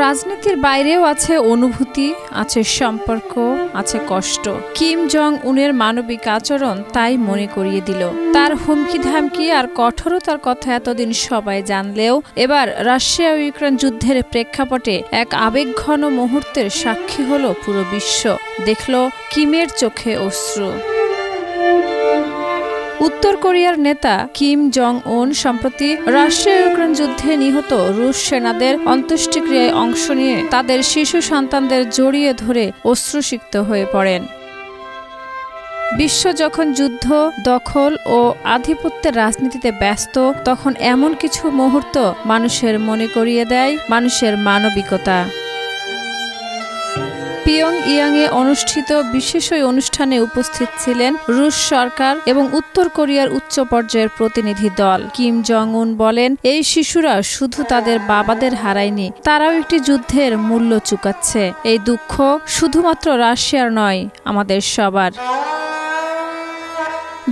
রাজনীতির বাইরেও আছে অনুভূতি, আছে সম্পর্ক, আছে কষ্ট। কিম জং উনের মানবিক আচরণ তাই মনে করিয়ে দিল। তার হুমকি ধামকি আর কঠোরতার কথা এতদিন সবাই জানলেও এবার রাশিয়া ইউক্রেন যুদ্ধের প্রেক্ষাপটে এক আবেগঘন মুহূর্তের সাক্ষী হলো পুরো বিশ্ব। দেখল কিমের চোখে অশ্রু। উত্তর কোরিয়ার নেতা কিম জং উন সম্প্রতি রাশিয়া ইউক্রেন যুদ্ধে নিহত রুশ সেনাদের অন্ত্যেষ্টিক্রিয়ায় অংশ নিয়ে তাদের শিশু সন্তানদের জড়িয়ে ধরে অশ্রুসিক্ত হয়ে পড়েন। বিশ্ব যখন যুদ্ধ, দখল ও আধিপত্যের রাজনীতিতে ব্যস্ত, তখন এমন কিছু মুহূর্ত মানুষের মনে করিয়ে দেয় মানুষের মানবিকতা। পিয়ংইয়াংয়ে অনুষ্ঠিত বিশেষ ওই অনুষ্ঠানে উপস্থিত ছিলেন রুশ সরকার এবং উত্তর কোরিয়ার উচ্চ পর্যায়ের প্রতিনিধি দল। কিম জং উন বলেন, এই শিশুরা শুধু তাদের বাবাদের হারায়নি, তারাও একটি যুদ্ধের মূল্য চুকাচ্ছে। এই দুঃখ শুধুমাত্র রাশিয়ার নয়, আমাদের সবার।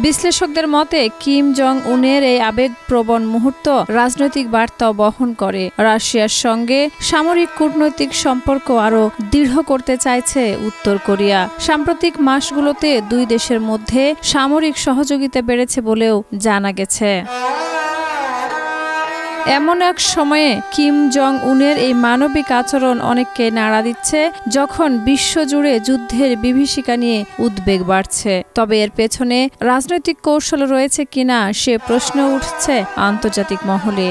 বিশ্লেষকদের মতে কিম জং উনের এই আবেগপ্রবণ মুহূর্ত রাজনৈতিক বার্তাও বহন করে। রাশিয়ার সঙ্গে সামরিক কূটনৈতিক সম্পর্ক আরও দৃঢ় করতে চাইছে উত্তর কোরিয়া। সাম্প্রতিক মাসগুলোতে দুই দেশের মধ্যে সামরিক সহযোগিতা বেড়েছে বলেও জানা গেছে। এমন এক সময়ে কিম জং উনের এই মানবিক আচরণ অনেককে নাড়া দিচ্ছে, যখন বিশ্বজুড়ে যুদ্ধের বিভীষিকা নিয়ে উদ্বেগ বাড়ছে। তবে এর পেছনে রাজনৈতিক কৌশল রয়েছে কিনা সে প্রশ্ন উঠছে আন্তর্জাতিক মহলে।